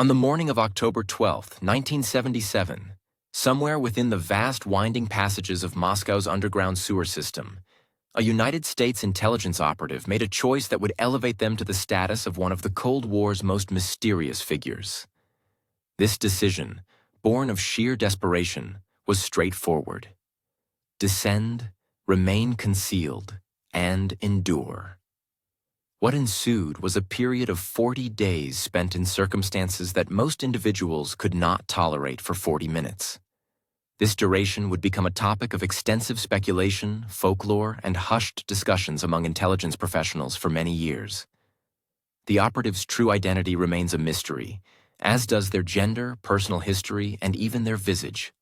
On the morning of October 12, 1977, somewhere within the vast winding passages of Moscow's underground sewer system, a United States intelligence operative made a choice that would elevate them to the status of one of the Cold War's most mysterious figures. This decision, born of sheer desperation, was straightforward. Descend, remain concealed, and endure. What ensued was a period of 40 days spent in circumstances that most individuals could not tolerate for 40 minutes. This duration would become a topic of extensive speculation, folklore, and hushed discussions among intelligence professionals for many years. The operative's true identity remains a mystery, as does their gender, personal history, and even their visage.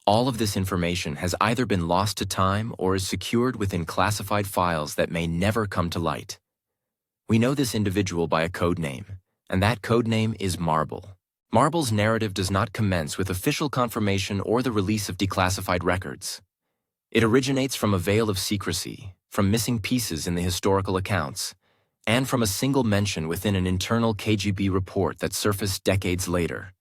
All of this information has either been lost to time or is secured within classified files that may never come to light. We know this individual by a code name, and that code name is Marble. Marble's narrative does not commence with official confirmation or the release of declassified records. It originates from a veil of secrecy, from missing pieces in the historical accounts, and from a single mention within an internal KGB report that surfaced decades later.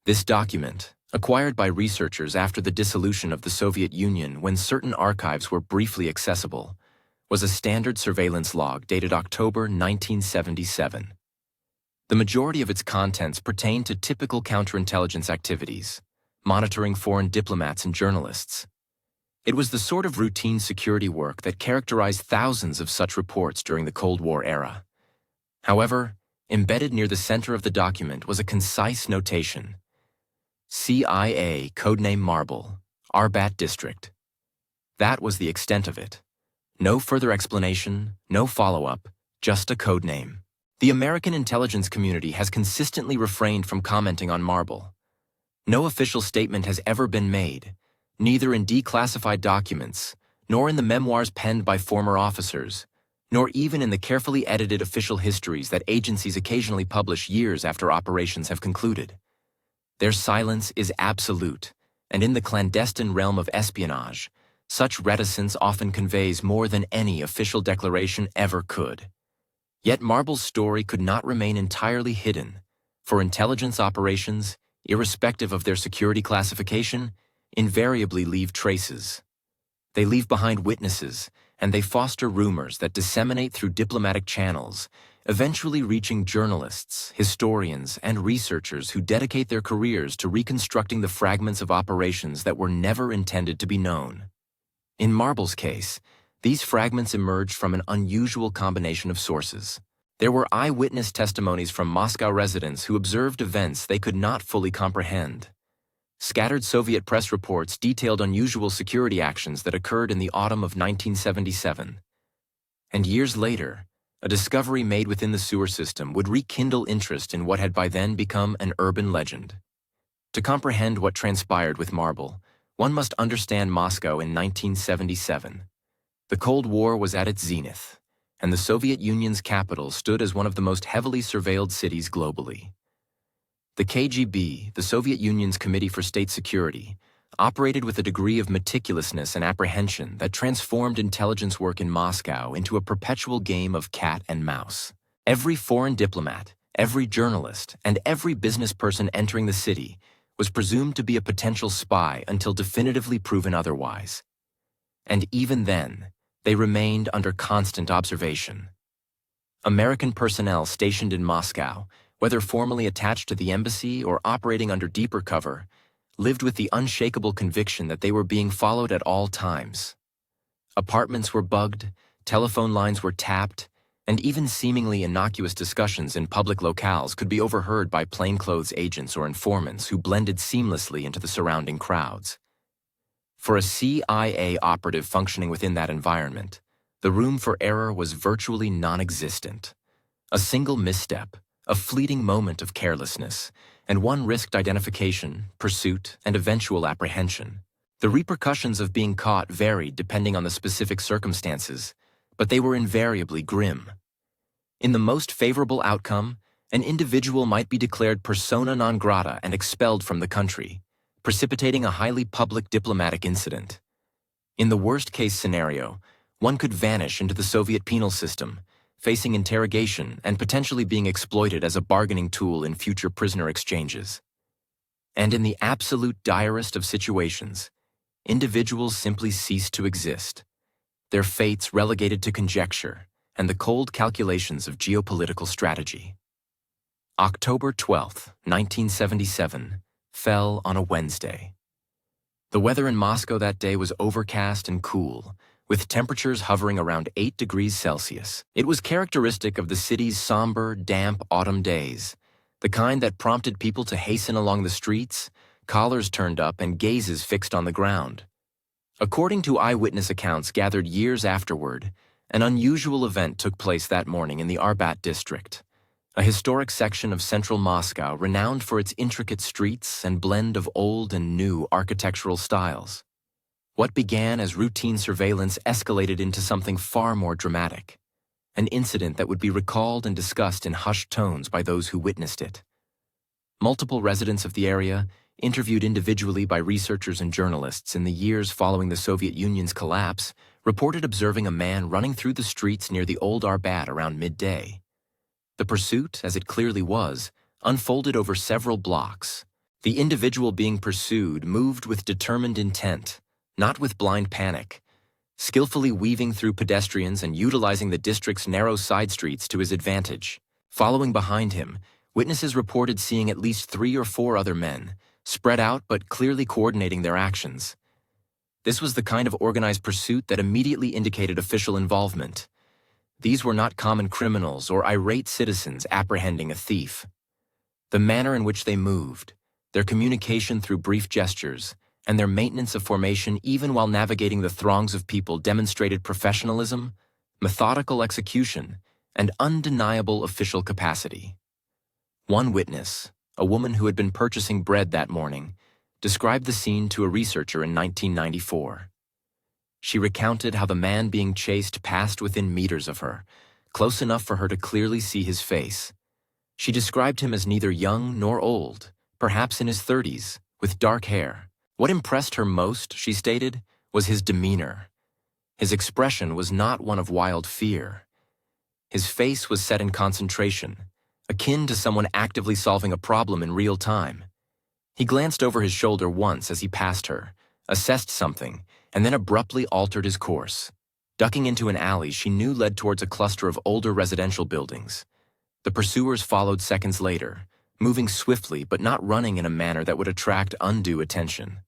This document, acquired by researchers after the dissolution of the Soviet Union when certain archives were briefly accessible, was a standard surveillance log dated October 1977. The majority of its contents pertain to typical counterintelligence activities, monitoring foreign diplomats and journalists. It was the sort of routine security work that characterized thousands of such reports during the Cold War era. However, embedded near the center of the document was a concise notation: CIA codename Marble, Arbat District. That was the extent of it. No further explanation, no follow-up, just a code name. The American intelligence community has consistently refrained from commenting on Marble. No official statement has ever been made, neither in declassified documents, nor in the memoirs penned by former officers, nor even in the carefully edited official histories that agencies occasionally publish years after operations have concluded. Their silence is absolute, and in the clandestine realm of espionage, such reticence often conveys more than any official declaration ever could. Yet Marble's story could not remain entirely hidden, for intelligence operations, irrespective of their security classification, invariably leave traces. They leave behind witnesses, and they foster rumors that disseminate through diplomatic channels, eventually reaching journalists, historians, and researchers who dedicate their careers to reconstructing the fragments of operations that were never intended to be known. In Marble's case, these fragments emerged from an unusual combination of sources. There were eyewitness testimonies from Moscow residents who observed events they could not fully comprehend. Scattered Soviet press reports detailed unusual security actions that occurred in the autumn of 1977. And years later, a discovery made within the sewer system would rekindle interest in what had by then become an urban legend. To comprehend what transpired with Marble, one must understand Moscow in 1977. The Cold War was at its zenith, and the Soviet Union's capital stood as one of the most heavily surveilled cities globally. The KGB, the Soviet Union's Committee for State Security, operated with a degree of meticulousness and apprehension that transformed intelligence work in Moscow into a perpetual game of cat and mouse. Every foreign diplomat, every journalist, and every business person entering the city was presumed to be a potential spy until definitively proven otherwise. And even then, they remained under constant observation. American personnel stationed in Moscow, whether formally attached to the embassy or operating under deeper cover, lived with the unshakable conviction that they were being followed at all times. Apartments were bugged, telephone lines were tapped, and even seemingly innocuous discussions in public locales could be overheard by plainclothes agents or informants who blended seamlessly into the surrounding crowds. For a CIA operative functioning within that environment, the room for error was virtually non-existent. A single misstep, a fleeting moment of carelessness, and one risked identification, pursuit, and eventual apprehension. The repercussions of being caught varied depending on the specific circumstances, but they were invariably grim. In the most favorable outcome, an individual might be declared persona non grata and expelled from the country, precipitating a highly public diplomatic incident. In the worst-case scenario, one could vanish into the Soviet penal system, facing interrogation and potentially being exploited as a bargaining tool in future prisoner exchanges. And in the absolute direst of situations, individuals simply ceased to exist, their fates relegated to conjecture and the cold calculations of geopolitical strategy. October 12, 1977, fell on a Wednesday. The weather in Moscow that day was overcast and cool, with temperatures hovering around 8 degrees Celsius. It was characteristic of the city's somber, damp autumn days, the kind that prompted people to hasten along the streets, collars turned up and gazes fixed on the ground. According to eyewitness accounts gathered years afterward, an unusual event took place that morning in the Arbat district, a historic section of central Moscow renowned for its intricate streets and blend of old and new architectural styles. What began as routine surveillance escalated into something far more dramatic, an incident that would be recalled and discussed in hushed tones by those who witnessed it. Multiple residents of the area, interviewed individually by researchers and journalists in the years following the Soviet Union's collapse, reported observing a man running through the streets near the old Arbat around midday. The pursuit, as it clearly was, unfolded over several blocks. The individual being pursued moved with determined intent, not with blind panic, skillfully weaving through pedestrians and utilizing the district's narrow side streets to his advantage. Following behind him, witnesses reported seeing at least 3 or 4 other men, spread out but clearly coordinating their actions. This was the kind of organized pursuit that immediately indicated official involvement. These were not common criminals or irate citizens apprehending a thief. The manner in which they moved, their communication through brief gestures, and their maintenance of formation even while navigating the throngs of people demonstrated professionalism, methodical execution, and undeniable official capacity. One witness, a woman who had been purchasing bread that morning, described the scene to a researcher in 1994. She recounted how the man being chased passed within meters of her, close enough for her to clearly see his face. She described him as neither young nor old, perhaps in his 30s, with dark hair. What impressed her most, she stated, was his demeanor. His expression was not one of wild fear. His face was set in concentration, akin to someone actively solving a problem in real time. He glanced over his shoulder once as he passed her, assessed something, and then abruptly altered his course. Ducking into an alley she knew led towards a cluster of older residential buildings. The pursuers followed seconds later, moving swiftly but not running in a manner that would attract undue attention.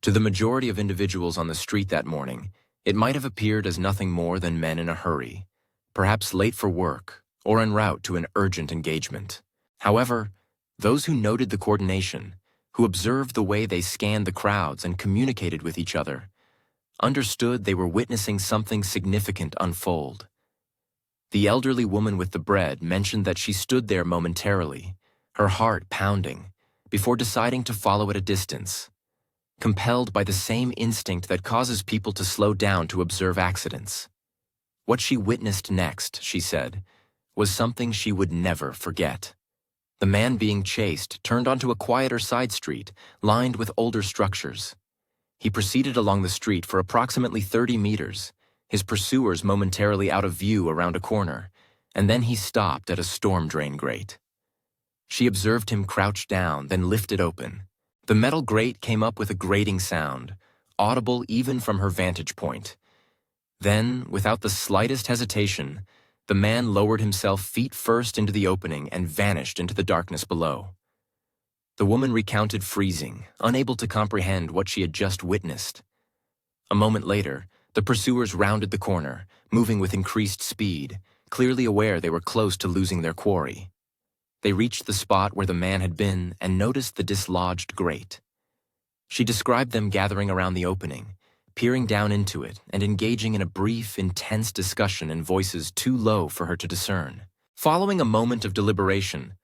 To the majority of individuals on the street that morning, it might have appeared as nothing more than men in a hurry, perhaps late for work or en route to an urgent engagement. However, those who noted the coordination, who observed the way they scanned the crowds and communicated with each other, understood they were witnessing something significant unfold. The elderly woman with the bread mentioned that she stood there momentarily, her heart pounding, before deciding to follow at a distance, compelled by the same instinct that causes people to slow down to observe accidents. What she witnessed next, she said, was something she would never forget. The man being chased turned onto a quieter side street, lined with older structures. He proceeded along the street for approximately 30 meters, his pursuers momentarily out of view around a corner, and then he stopped at a storm drain grate. She observed him crouch down, then lift it open. The metal grate came up with a grating sound, audible even from her vantage point. Then, without the slightest hesitation, the man lowered himself feet first into the opening and vanished into the darkness below. The woman recounted freezing, unable to comprehend what she had just witnessed. A moment later, the pursuers rounded the corner, moving with increased speed, clearly aware they were close to losing their quarry. They reached the spot where the man had been and noticed the dislodged grate. She described them gathering around the opening, peering down into it and engaging in a brief, intense discussion in voices too low for her to discern. Following a moment of deliberation,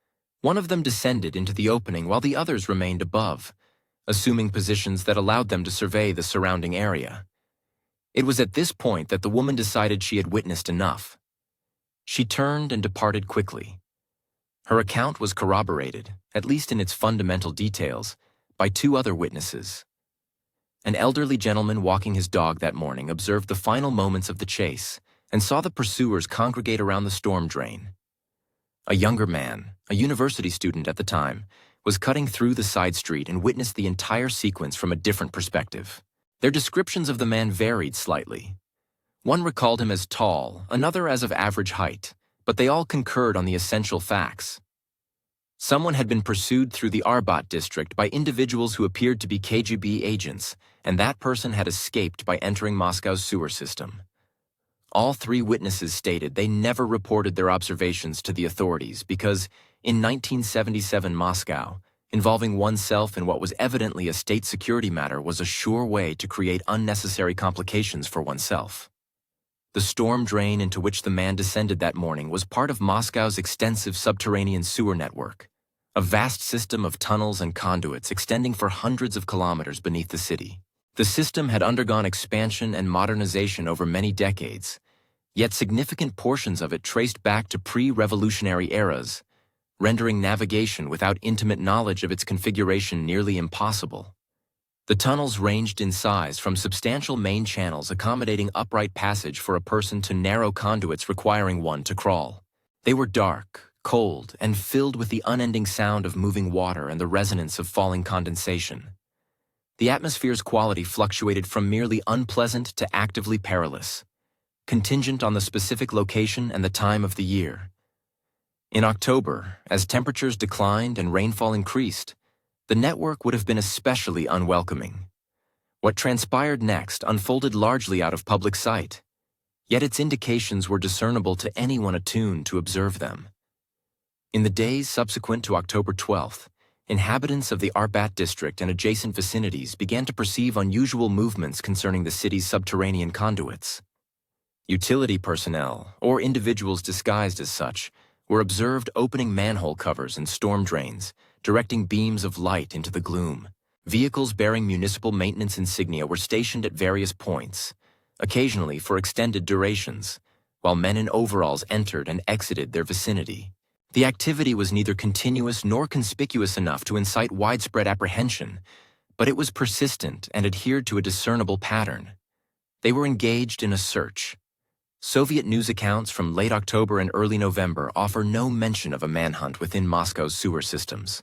one of them descended into the opening while the others remained above, assuming positions that allowed them to survey the surrounding area. It was at this point that the woman decided she had witnessed enough. She turned and departed quickly. Her account was corroborated, at least in its fundamental details, by 2 other witnesses. An elderly gentleman walking his dog that morning observed the final moments of the chase, and saw the pursuers congregate around the storm drain. A younger man, a university student at the time, was cutting through the side street and witnessed the entire sequence from a different perspective. Their descriptions of the man varied slightly. One recalled him as tall, another as of average height, but they all concurred on the essential facts. Someone had been pursued through the Arbat district by individuals who appeared to be KGB agents, and that person had escaped by entering Moscow's sewer system. All three witnesses stated they never reported their observations to the authorities because, in 1977 Moscow, involving oneself in what was evidently a state security matter was a sure way to create unnecessary complications for oneself. The storm drain into which the man descended that morning was part of Moscow's extensive subterranean sewer network, a vast system of tunnels and conduits extending for hundreds of kilometers beneath the city. The system had undergone expansion and modernization over many decades, yet significant portions of it traced back to pre-revolutionary eras, rendering navigation without intimate knowledge of its configuration nearly impossible. The tunnels ranged in size from substantial main channels accommodating upright passage for a person to narrow conduits requiring one to crawl. They were dark, cold, and filled with the unending sound of moving water and the resonance of falling condensation. The atmosphere's quality fluctuated from merely unpleasant to actively perilous, contingent on the specific location and the time of the year. In October, as temperatures declined and rainfall increased, the network would have been especially unwelcoming. What transpired next unfolded largely out of public sight, yet its indications were discernible to anyone attuned to observe them. In the days subsequent to October 12th, inhabitants of the Arbat district and adjacent vicinities began to perceive unusual movements concerning the city's subterranean conduits. Utility personnel, or individuals disguised as such, were observed opening manhole covers and storm drains, directing beams of light into the gloom. Vehicles bearing municipal maintenance insignia were stationed at various points, occasionally for extended durations, while men in overalls entered and exited their vicinity. The activity was neither continuous nor conspicuous enough to incite widespread apprehension, but it was persistent and adhered to a discernible pattern. They were engaged in a search. Soviet news accounts from late October and early November offer no mention of a manhunt within Moscow's sewer systems,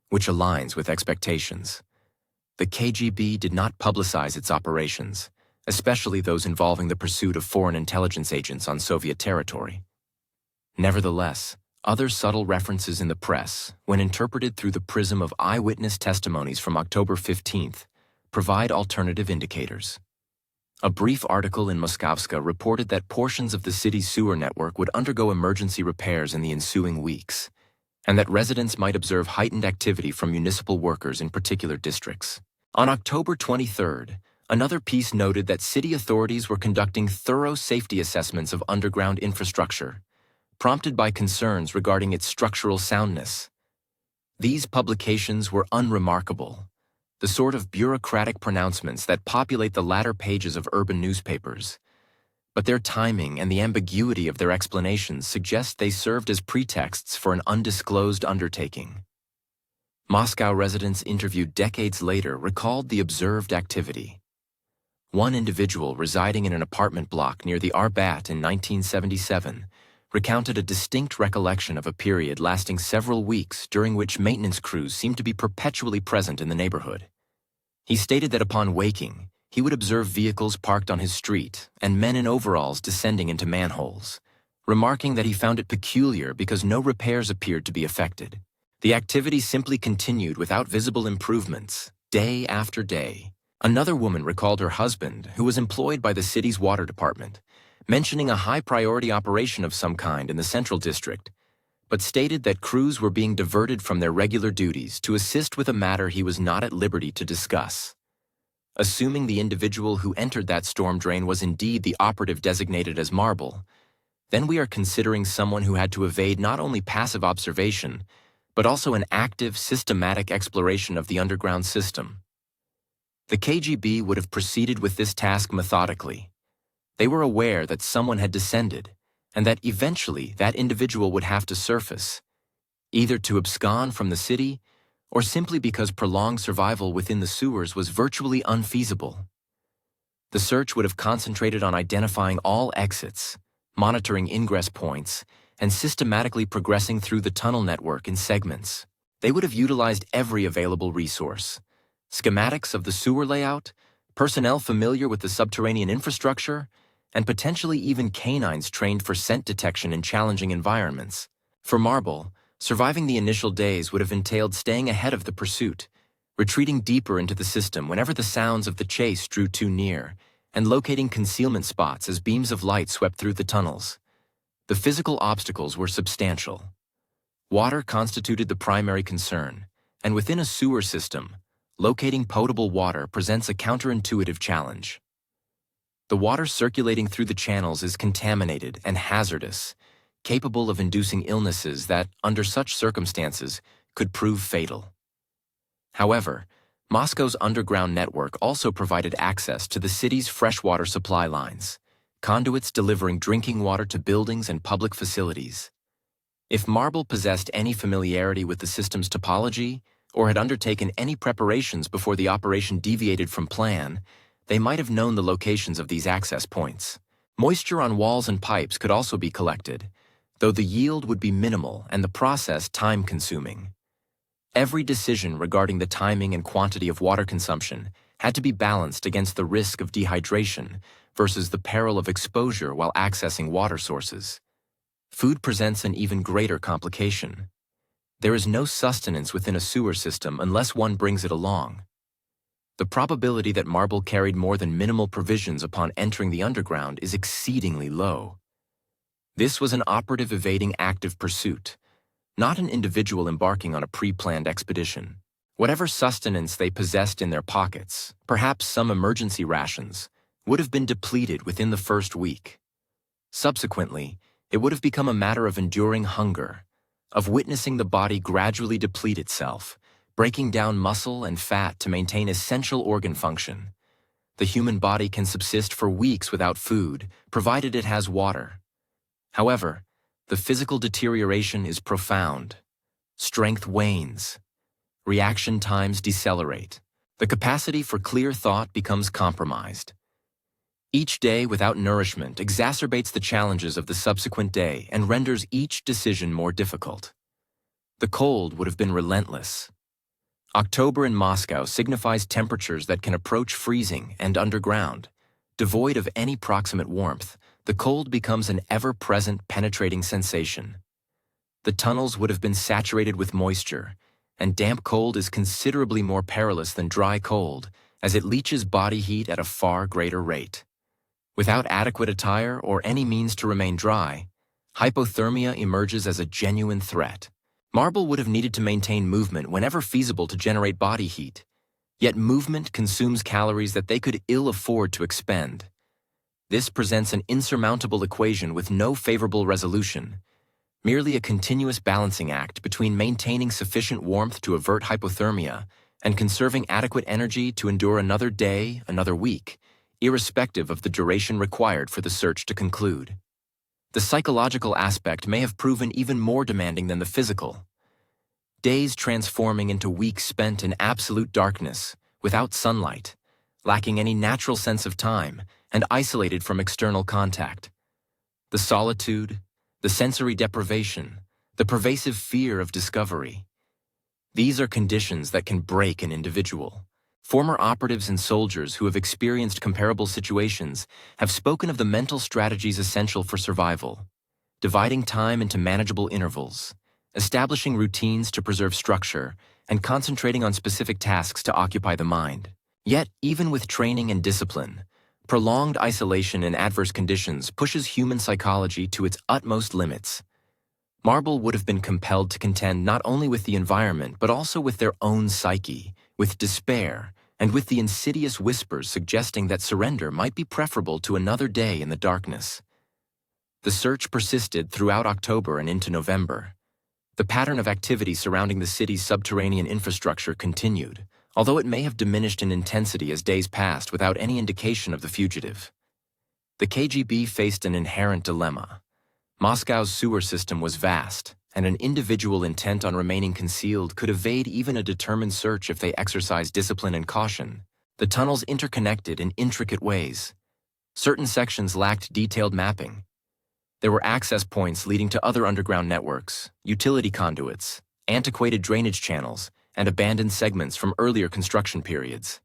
which aligns with expectations. The KGB did not publicize its operations, especially those involving the pursuit of foreign intelligence agents on Soviet territory. Nevertheless, other subtle references in the press, when interpreted through the prism of eyewitness testimonies from October 15th, provide alternative indicators. A brief article in Moskovska reported that portions of the city's sewer network would undergo emergency repairs in the ensuing weeks, and that residents might observe heightened activity from municipal workers in particular districts. On October 23rd, another piece noted that city authorities were conducting thorough safety assessments of underground infrastructure, prompted by concerns regarding its structural soundness. These publications were unremarkable, the sort of bureaucratic pronouncements that populate the latter pages of urban newspapers. But their timing and the ambiguity of their explanations suggest they served as pretexts for an undisclosed undertaking. Moscow residents interviewed decades later recalled the observed activity. One individual residing in an apartment block near the Arbat in 1977 recounted a distinct recollection of a period lasting several weeks during which maintenance crews seemed to be perpetually present in the neighborhood. He stated that upon waking, he would observe vehicles parked on his street and men in overalls descending into manholes, remarking that he found it peculiar because no repairs appeared to be effected. The activity simply continued without visible improvements, day after day. Another woman recalled her husband, who was employed by the city's water department, mentioning a high-priority operation of some kind in the central district, but stated that crews were being diverted from their regular duties to assist with a matter he was not at liberty to discuss. Assuming the individual who entered that storm drain was indeed the operative designated as Marble, then we are considering someone who had to evade not only passive observation, but also an active, systematic exploration of the underground system. The KGB would have proceeded with this task methodically. They were aware that someone had descended, and that eventually that individual would have to surface, either to abscond from the city or simply because prolonged survival within the sewers was virtually unfeasible. The search would have concentrated on identifying all exits, monitoring ingress points, and systematically progressing through the tunnel network in segments. They would have utilized every available resource: schematics of the sewer layout, personnel familiar with the subterranean infrastructure, and potentially even canines trained for scent detection in challenging environments. For Marble, surviving the initial days would have entailed staying ahead of the pursuit, retreating deeper into the system whenever the sounds of the chase drew too near, and locating concealment spots as beams of light swept through the tunnels. The physical obstacles were substantial. Water constituted the primary concern, and within a sewer system, locating potable water presents a counterintuitive challenge. The water circulating through the channels is contaminated and hazardous, capable of inducing illnesses that, under such circumstances, could prove fatal. However, Moscow's underground network also provided access to the city's freshwater supply lines, conduits delivering drinking water to buildings and public facilities. If Marble possessed any familiarity with the system's topology, or had undertaken any preparations before the operation deviated from plan, they might have known the locations of these access points. Moisture on walls and pipes could also be collected, though the yield would be minimal and the process time-consuming. Every decision regarding the timing and quantity of water consumption had to be balanced against the risk of dehydration versus the peril of exposure while accessing water sources. Food presents an even greater complication. There is no sustenance within a sewer system unless one brings it along. The probability that Marble carried more than minimal provisions upon entering the underground is exceedingly low. This was an operative evading active pursuit, not an individual embarking on a pre-planned expedition. Whatever sustenance they possessed in their pockets, perhaps some emergency rations, would have been depleted within the first week. Subsequently, it would have become a matter of enduring hunger, of witnessing the body gradually deplete itself, breaking down muscle and fat to maintain essential organ function. The human body can subsist for weeks without food, provided it has water. However, the physical deterioration is profound. Strength wanes. Reaction times decelerate. The capacity for clear thought becomes compromised. Each day without nourishment exacerbates the challenges of the subsequent day and renders each decision more difficult. The cold would have been relentless. October in Moscow signifies temperatures that can approach freezing, and underground, devoid of any proximate warmth, the cold becomes an ever-present penetrating sensation. The tunnels would have been saturated with moisture, and damp cold is considerably more perilous than dry cold, as it leaches body heat at a far greater rate. Without adequate attire or any means to remain dry, hypothermia emerges as a genuine threat. Marble would have needed to maintain movement whenever feasible to generate body heat, yet movement consumes calories that they could ill afford to expend. This presents an insurmountable equation with no favorable resolution, merely a continuous balancing act between maintaining sufficient warmth to avert hypothermia and conserving adequate energy to endure another day, another week, irrespective of the duration required for the search to conclude. The psychological aspect may have proven even more demanding than the physical. Days transforming into weeks spent in absolute darkness, without sunlight, lacking any natural sense of time, and isolated from external contact. The solitude, the sensory deprivation, the pervasive fear of discovery. These are conditions that can break an individual. Former operatives and soldiers who have experienced comparable situations have spoken of the mental strategies essential for survival: dividing time into manageable intervals, establishing routines to preserve structure, and concentrating on specific tasks to occupy the mind. Yet, even with training and discipline, prolonged isolation in adverse conditions pushes human psychology to its utmost limits. Marble would have been compelled to contend not only with the environment but also with their own psyche, with despair, and with the insidious whispers suggesting that surrender might be preferable to another day in the darkness. The search persisted throughout October and into November. The pattern of activity surrounding the city's subterranean infrastructure continued, although it may have diminished in intensity as days passed without any indication of the fugitive. The KGB faced an inherent dilemma. Moscow's sewer system was vast, and an individual intent on remaining concealed could evade even a determined search if they exercised discipline and caution. The tunnels interconnected in intricate ways. Certain sections lacked detailed mapping. There were access points leading to other underground networks, utility conduits, antiquated drainage channels, and abandoned segments from earlier construction periods.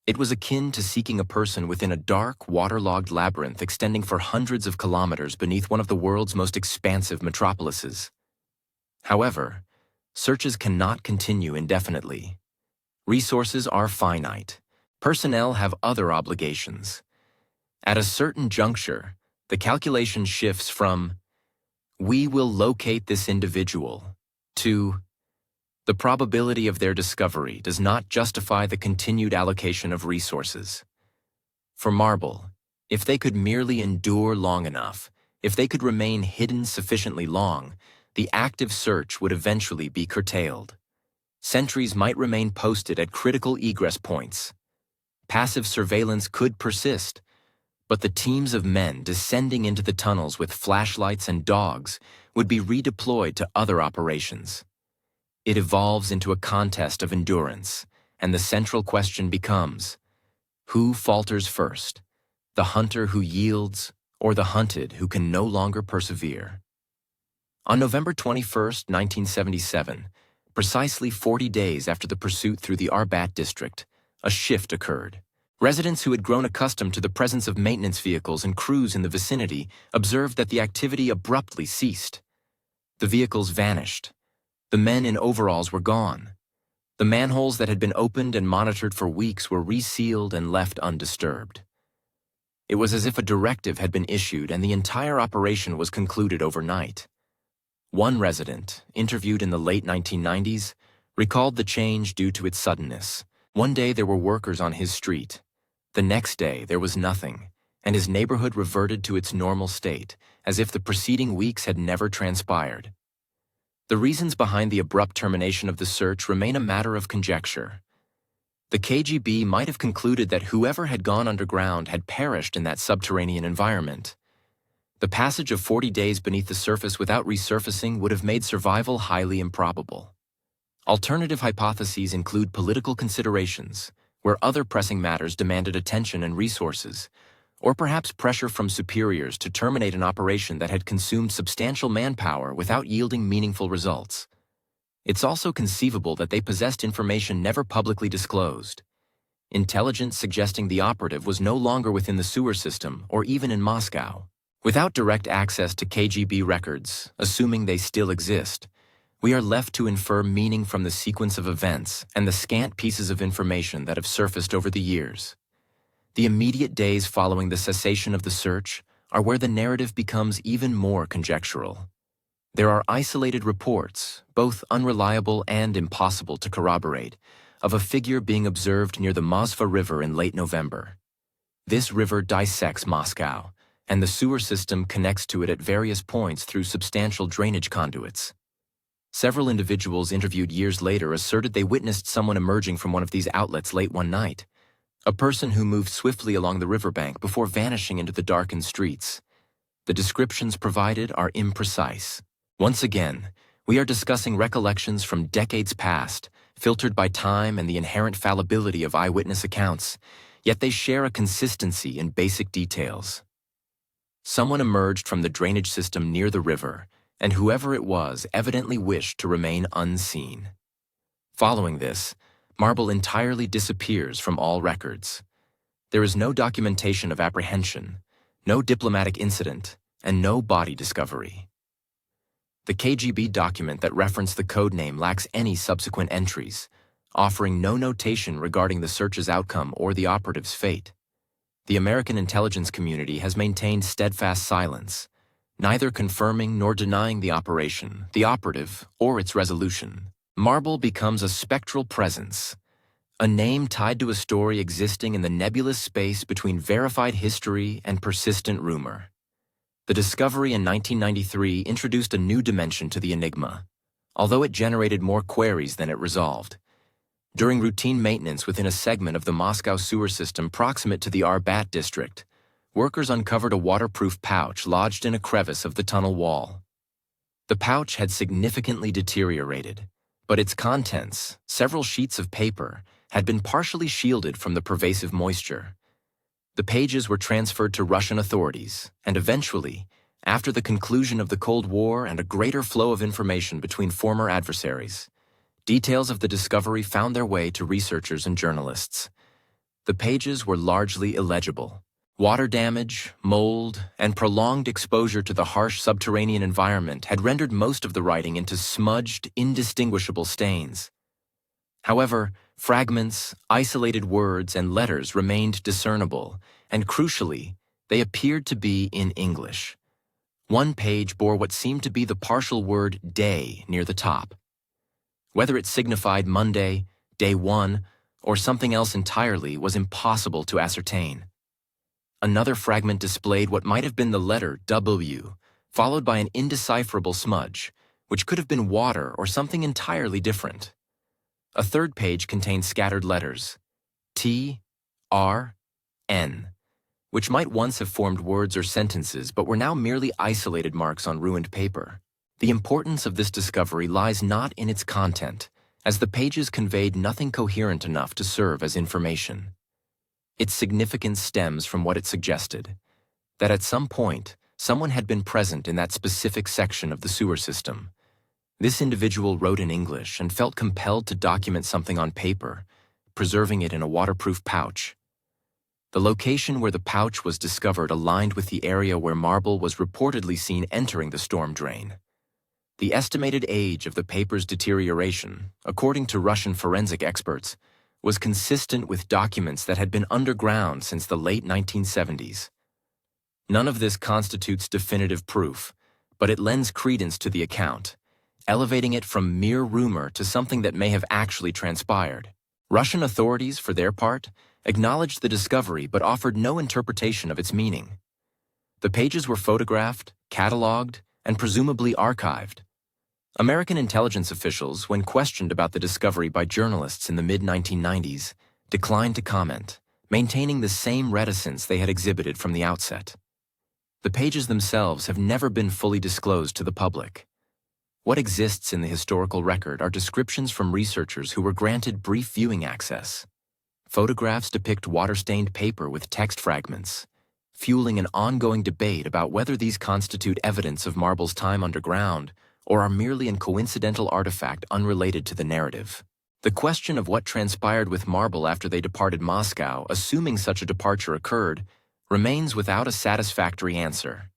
It was akin to seeking a person within a dark, waterlogged labyrinth extending for hundreds of kilometers beneath one of the world's most expansive metropolises. However, searches cannot continue indefinitely. Resources are finite. Personnel have other obligations. At a certain juncture, the calculation shifts from, "We will locate this individual," to, "The probability of their discovery does not justify the continued allocation of resources." For Marble, if they could merely endure long enough, if they could remain hidden sufficiently long, the active search would eventually be curtailed. Sentries might remain posted at critical egress points. Passive surveillance could persist, but the teams of men descending into the tunnels with flashlights and dogs would be redeployed to other operations. It evolves into a contest of endurance, and the central question becomes, who falters first, the hunter who yields or the hunted who can no longer persevere? On November 21, 1977, precisely 40 days after the pursuit through the Arbat district, a shift occurred. Residents who had grown accustomed to the presence of maintenance vehicles and crews in the vicinity observed that the activity abruptly ceased. The vehicles vanished. The men in overalls were gone. The manholes that had been opened and monitored for weeks were resealed and left undisturbed. It was as if a directive had been issued and the entire operation was concluded overnight. One resident, interviewed in the late 1990s, recalled the change due to its suddenness. One day there were workers on his street. The next day there was nothing, and his neighborhood reverted to its normal state, as if the preceding weeks had never transpired. The reasons behind the abrupt termination of the search remain a matter of conjecture. The KGB might have concluded that whoever had gone underground had perished in that subterranean environment. The passage of 40 days beneath the surface without resurfacing would have made survival highly improbable. Alternative hypotheses include political considerations, where other pressing matters demanded attention and resources, or perhaps pressure from superiors to terminate an operation that had consumed substantial manpower without yielding meaningful results. It's also conceivable that they possessed information never publicly disclosed. Intelligence suggesting the operative was no longer within the sewer system or even in Moscow. Without direct access to KGB records, assuming they still exist, we are left to infer meaning from the sequence of events and the scant pieces of information that have surfaced over the years. The immediate days following the cessation of the search are where the narrative becomes even more conjectural. There are isolated reports, both unreliable and impossible to corroborate, of a figure being observed near the Moskva River in late November. This river dissects Moscow, and the sewer system connects to it at various points through substantial drainage conduits. Several individuals interviewed years later asserted they witnessed someone emerging from one of these outlets late one night, a person who moved swiftly along the riverbank before vanishing into the darkened streets. The descriptions provided are imprecise. Once again, we are discussing recollections from decades past, filtered by time and the inherent fallibility of eyewitness accounts, yet they share a consistency in basic details. Someone emerged from the drainage system near the river, and whoever it was evidently wished to remain unseen. Following this, Marble entirely disappears from all records. There is no documentation of apprehension, no diplomatic incident, and no body discovery. The KGB document that referenced the codename lacks any subsequent entries, offering no notation regarding the search's outcome or the operative's fate. The American intelligence community has maintained steadfast silence, neither confirming nor denying the operation, the operative, or its resolution. Marble becomes a spectral presence, a name tied to a story existing in the nebulous space between verified history and persistent rumor. The discovery in 1993 introduced a new dimension to the enigma, although it generated more queries than it resolved. During routine maintenance within a segment of the Moscow sewer system proximate to the Arbat district, workers uncovered a waterproof pouch lodged in a crevice of the tunnel wall. The pouch had significantly deteriorated, but its contents, several sheets of paper, had been partially shielded from the pervasive moisture. The pages were transferred to Russian authorities, and eventually, after the conclusion of the Cold War and a greater flow of information between former adversaries. Details of the discovery found their way to researchers and journalists. The pages were largely illegible. Water damage, mold, and prolonged exposure to the harsh subterranean environment had rendered most of the writing into smudged, indistinguishable stains. However, fragments, isolated words, and letters remained discernible, and crucially, they appeared to be in English. One page bore what seemed to be the partial word day near the top. Whether it signified Monday, day 1, or something else entirely was impossible to ascertain. Another fragment displayed what might have been the letter W, followed by an indecipherable smudge, which could have been water or something entirely different. A third page contained scattered letters, T, R, N, which might once have formed words or sentences but were now merely isolated marks on ruined paper. The importance of this discovery lies not in its content, as the pages conveyed nothing coherent enough to serve as information. Its significance stems from what it suggested, that at some point, someone had been present in that specific section of the sewer system. This individual wrote in English and felt compelled to document something on paper, preserving it in a waterproof pouch. The location where the pouch was discovered aligned with the area where marble was reportedly seen entering the storm drain. The estimated age of the paper's deterioration, according to Russian forensic experts, was consistent with documents that had been underground since the late 1970s. None of this constitutes definitive proof, but it lends credence to the account, elevating it from mere rumor to something that may have actually transpired. Russian authorities, for their part, acknowledged the discovery but offered no interpretation of its meaning. The pages were photographed, catalogued, and presumably archived. American intelligence officials, when questioned about the discovery by journalists in the mid-1990s, declined to comment, maintaining the same reticence they had exhibited from the outset. The pages themselves have never been fully disclosed to the public. What exists in the historical record are descriptions from researchers who were granted brief viewing access. Photographs depict water-stained paper with text fragments, fueling an ongoing debate about whether these constitute evidence of Marble's time underground or are merely an coincidental artifact unrelated to the narrative. The question of what transpired with Marble after they departed Moscow, assuming such a departure occurred, remains without a satisfactory answer.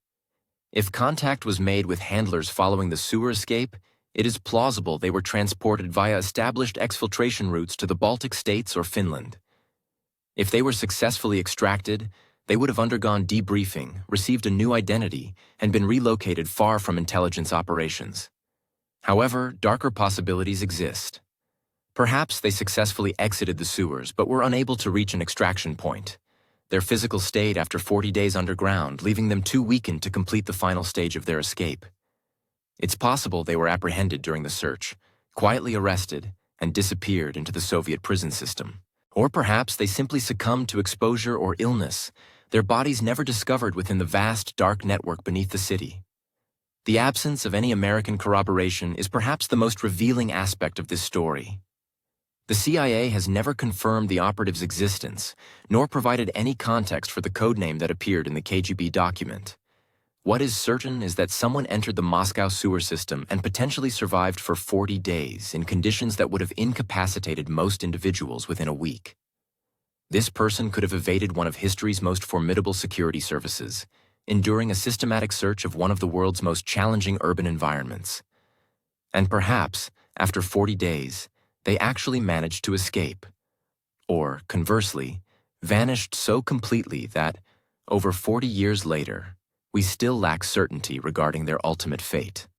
If contact was made with handlers following the sewer escape, it is plausible they were transported via established exfiltration routes to the Baltic states or Finland. If they were successfully extracted, they would have undergone debriefing, received a new identity, and been relocated far from intelligence operations. However, darker possibilities exist. Perhaps they successfully exited the sewers but were unable to reach an extraction point, their physical state after 40 days underground leaving them too weakened to complete the final stage of their escape. It's possible they were apprehended during the search, quietly arrested, and disappeared into the Soviet prison system. Or perhaps they simply succumbed to exposure or illness, their bodies never discovered within the vast, dark network beneath the city. The absence of any American corroboration is perhaps the most revealing aspect of this story. The CIA has never confirmed the operative's existence, nor provided any context for the codename that appeared in the KGB document. What is certain is that someone entered the Moscow sewer system and potentially survived for 40 days in conditions that would have incapacitated most individuals within a week. This person could have evaded one of history's most formidable security services, enduring a systematic search of one of the world's most challenging urban environments. And perhaps, after 40 days, they actually managed to escape. Or, conversely, vanished so completely that, over 40 years later, we still lack certainty regarding their ultimate fate.